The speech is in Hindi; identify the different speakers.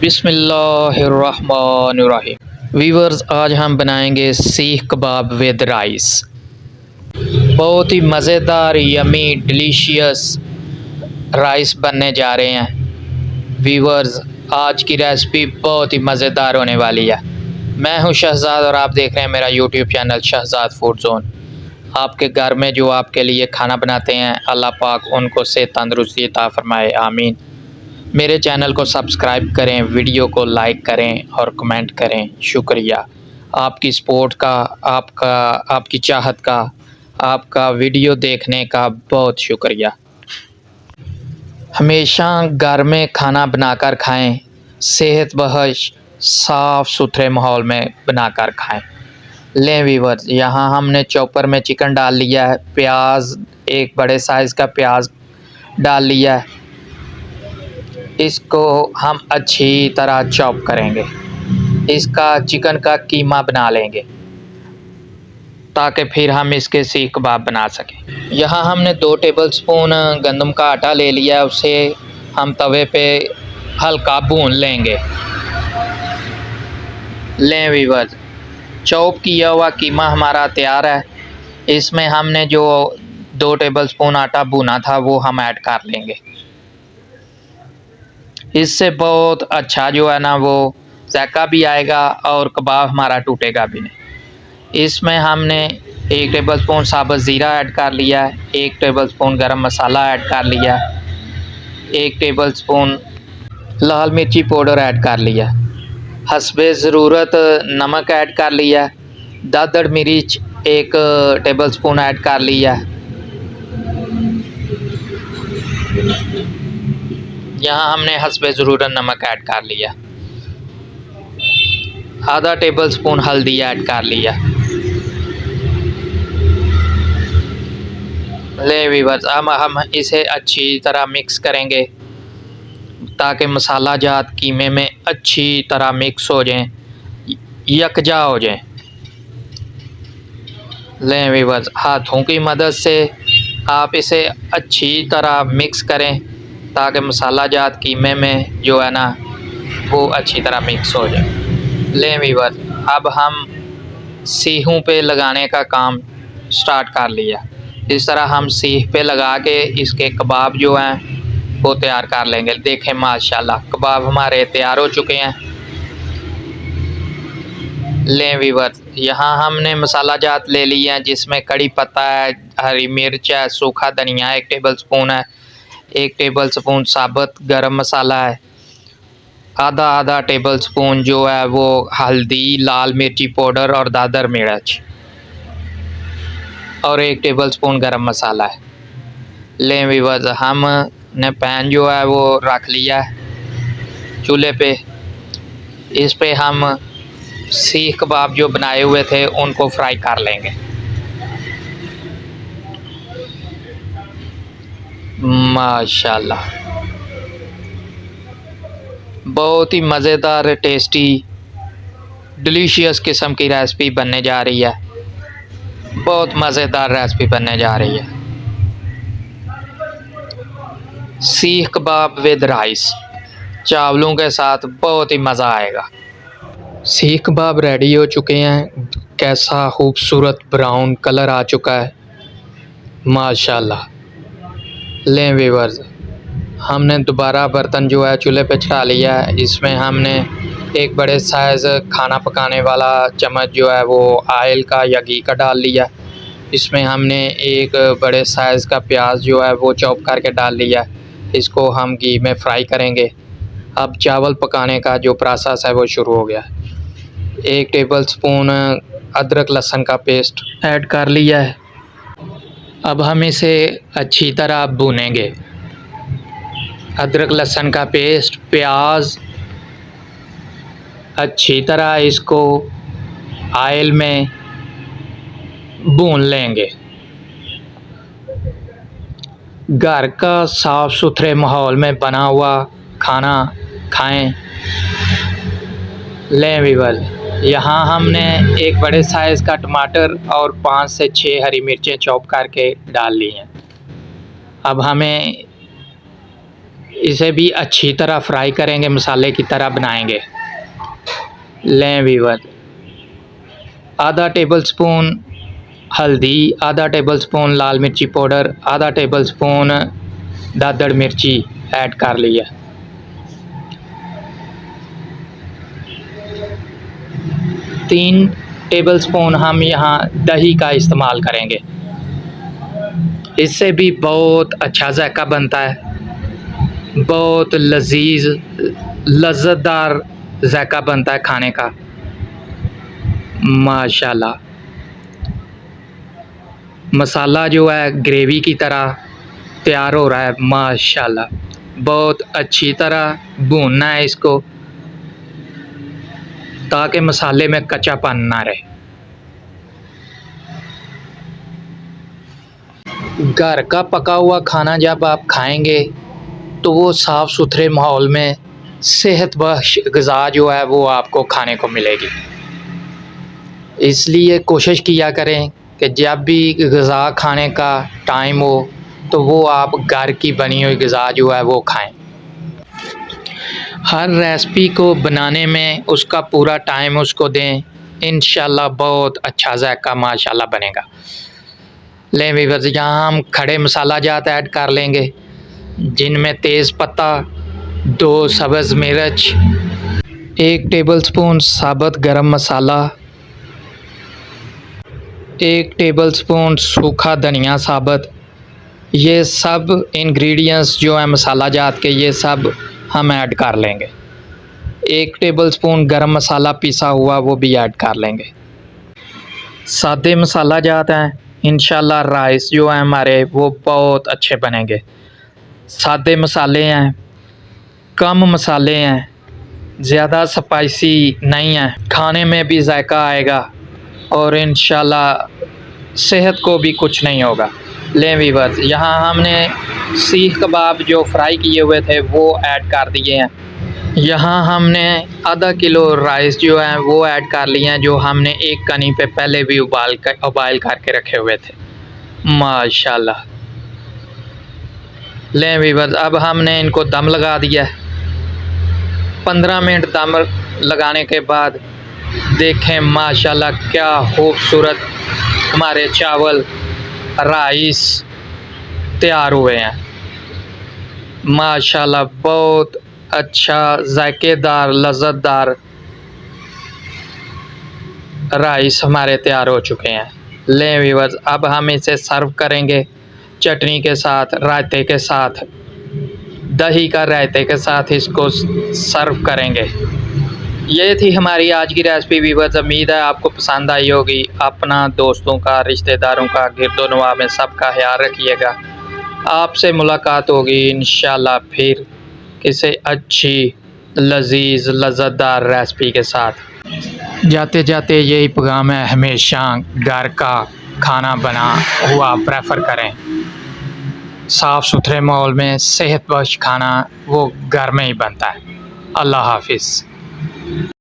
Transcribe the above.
Speaker 1: बिस्मिल्लाहिर्रहमानिर्रहीम। वीवर्स, आज हम बनाएंगे सीख कबाब विद राइस। बहुत ही मज़ेदार यमी डिलीशियस राइस बनने जा रहे हैं। वीवर्स, आज की रेसिपी बहुत ही मज़ेदार होने वाली है। मैं हूं शहजाद और आप देख रहे हैं मेरा YouTube channel Shahzad food zone. आपके घर में जो आपके लिए खाना बनाते हैं, अल्लाह पाक उनको सेहत तंदुरुस्ती अता फरमाए, आमीन। मेरे चैनल को सब्सक्राइब करें, वीडियो को लाइक करें और कमेंट करें। शुक्रिया आपकी सपोर्ट का, आपकी चाहत का, आपका वीडियो देखने का बहुत शुक्रिया। हमेशा घर में खाना बनाकर खाएं, सेहत बख्श साफ़ सुथरे माहौल में बनाकर खाएं। लें वीवर्स, यहाँ हमने चॉपर में चिकन डाल लिया है। प्याज, एक बड़े साइज़ का प्याज डाल लिया है। इसको हम अच्छी तरह चॉप करेंगे। इसका चिकन का कीमा बना लेंगे ताकि फिर हम इसके सीख कबाब बना सकें। यहाँ हमने 2 टेबलस्पून गंदम का आटा ले लिया है। उसे हम तवे पे हल्का भून लेंगे। लें वीवर्स, चॉप किया हुआ कीमा हमारा तैयार है। इसमें हमने जो 2 टेबलस्पून आटा भुना था वो हम ऐड कर लेंगे। इससे बहुत अच्छा जो है ना वो जायका भी आएगा और कबाब हमारा टूटेगा भी नहीं। इसमें हमने 1 टेबलस्पून साबुत ज़ीरा ऐड कर लिया है, 1 टेबलस्पून गरम मसाला ऐड कर लिया, 1 टेबलस्पून लाल मिर्ची पाउडर ऐड कर लिया, हस्बे ज़रूरत नमक ऐड कर लिया, दादड़ मिर्च 1 टेबलस्पून ऐड कर लिया। यहाँ हमने हस्बे ज़रूरत नमक ऐड कर लिया, आधा टेबलस्पून हल्दी ऐड कर लिया। ले वीवर्स, अब हम इसे अच्छी तरह मिक्स करेंगे ताकि मसाला जात कीमे में अच्छी तरह मिक्स हो जाएं, यकजा हो जाएं। लें वीवर्स, हाथों की मदद से आप इसे अच्छी तरह मिक्स करें ताकि मसाला जात कीमे में जो है ना वो अच्छी तरह मिक्स हो जाए। लें वीवर्स, अब हम सीहों पे लगाने का काम स्टार्ट कर लिया। इस तरह हम सीख पे लगा के इसके कबाब जो हैं वो तैयार कर लेंगे। देखें माशाल्लाह कबाब हमारे तैयार हो चुके हैं। लें वीवर्स, यहाँ हमने मसाला जात ले लिए हैं जिसमें कड़ी पत्ता है, हरी मिर्च है, सूखा धनिया 1 टेबलस्पून है, 1 टेबलस्पून साबुत गरम मसाला है, आधा टेबलस्पून जो है वो हल्दी, लाल मिर्ची पाउडर और दादर मिर्च और 1 टेबलस्पून गरम मसाला है। लें वीवर्स, हमने पैन जो है वो रख लिया है चूल्हे पे। इस पे हम सीख कबाब जो बनाए हुए थे उनको फ्राई कर लेंगे। माशाल्लाह बहुत ही मज़ेदार, टेस्टी, डिलीशियस किस्म की रेसिपी बनने जा रही है। बहुत मज़ेदार रेसिपी बनने जा रही है। सीख कबाब विद राइस, चावलों के साथ बहुत ही मज़ा आएगा। सीख कबाब रेडी हो चुके हैं। कैसा खूबसूरत ब्राउन कलर आ चुका है, माशाल्लाह। लें वीवर्स, हमने दोबारा बर्तन जो है चूल्हे पे चढ़ा लिया है। इसमें हमने एक बड़े साइज़ खाना पकाने वाला चम्मच जो है वो ऑयल का या घी का डाल लिया। इसमें हमने एक बड़े साइज़ का प्याज जो है वो चॉप करके डाल लिया। इसको हम घी में फ्राई करेंगे। अब चावल पकाने का जो प्रोसेस है वो शुरू हो गया। 1 टेबलस्पून अदरक लहसुन का पेस्ट ऐड कर लिया है। अब हम इसे अच्छी तरह भूनेंगे। अदरक लहसुन का पेस्ट, प्याज, अच्छी तरह इसको ऑयल में भून लेंगे। घर का साफ़ सुथरे माहौल में बना हुआ खाना खाएं। लें वीवर्स, यहाँ हमने एक बड़े साइज़ का टमाटर और 5 से 6 हरी मिर्चें चॉप करके डाल ली हैं। अब हमें इसे भी अच्छी तरह फ्राई करेंगे, मसाले की तरह बनाएंगे। लें व्यूअर, आधा टेबल स्पून हल्दी, आधा टेबल स्पून लाल मिर्ची पाउडर, आधा टेबल स्पून दादड़ मिर्ची ऐड कर लिया। तीन टेबल स्पून हम यहाँ दही का इस्तेमाल करेंगे, इससे भी बहुत अच्छा जायका बनता है, बहुत लजीज लज़्ज़तदार जायका बनता है खाने का माशाल्लाह। मसाला जो है ग्रेवी की तरह तैयार हो रहा है माशाल्लाह। बहुत अच्छी तरह भूनना है इसको ताकि मसाले में कच्चापन ना रहे। घर का पका हुआ खाना जब आप खाएंगे तो वो साफ़ सुथरे माहौल में सेहत बख्श ग़िज़ा जो है वो आपको खाने को मिलेगी। इसलिए कोशिश किया करें कि जब भी ग़िज़ा खाने का टाइम हो तो वो आप घर की बनी हुई ग़िज़ा जो है वो खाएं। हर रेसिपी को बनाने में उसका पूरा टाइम उसको दें, इंशाल्लाह बहुत अच्छा जायका माशाल्लाह बनेगा। लें व्यूअर्स, यहाँ हम खड़े मसाला जात ऐड कर लेंगे, जिनमें तेज़ पत्ता, 2 सब्ज़ मिर्च, 1 टेबलस्पून साबुत गरम मसाला, 1 टेबलस्पून सूखा धनिया साबुत। ये सब इंग्रेडिएंट्स जो है मसाला जात के ये सब हम ऐड कर लेंगे। 1 टेबलस्पून गरम मसाला पिसा हुआ वो भी ऐड कर लेंगे। सादे मसाला जात हैं, इंशाल्लाह राइस जो है हमारे वो बहुत अच्छे बनेंगे। सादे मसाले हैं, कम मसाले हैं, ज़्यादा स्पाइसी नहीं है, खाने में भी जायका आएगा और इंशाल्लाह सेहत को भी कुछ नहीं होगा। लें व्यूअर्स, यहाँ हमने सीख कबाब जो फ्राई किए हुए थे वो ऐड कर दिए हैं। यहाँ हमने आधा किलो राइस जो है वो ऐड कर लिए हैं, जो हमने एक कनी पे पहले भी उबाल करके रखे हुए थे माशाल्लाह। लें व्यूअर्स, अब हमने इनको दम लगा दिया है। 15 मिनट दम लगाने के बाद देखें माशाल्लाह क्या खूबसूरत हमारे चावल राइस तैयार हुए हैं माशाल्लाह। बहुत अच्छा जायकेदार लज़्ज़तदार राइस हमारे तैयार हो चुके हैं। लें व्यूअर्स, अब हम इसे सर्व करेंगे चटनी के साथ, रायते के साथ, दही का रायते के साथ इसको सर्व करेंगे। ये थी हमारी आज की रेसिपी व्यूअर्स, उम्मीद है आपको पसंद आई होगी। अपना, दोस्तों का, रिश्तेदारों का, गिरदोनवा में सबका ख्याल रखिएगा। आपसे मुलाकात होगी इंशाल्लाह फिर किसी अच्छी लजीज लज़्ज़तदार रेसिपी के साथ। जाते जाते यही पैगाम है, हमेशा घर का खाना बना हुआ प्रेफर करें। साफ़ सुथरे माहौल में सेहत बख्श खाना वो घर में ही बनता है। अल्लाह हाफिज़।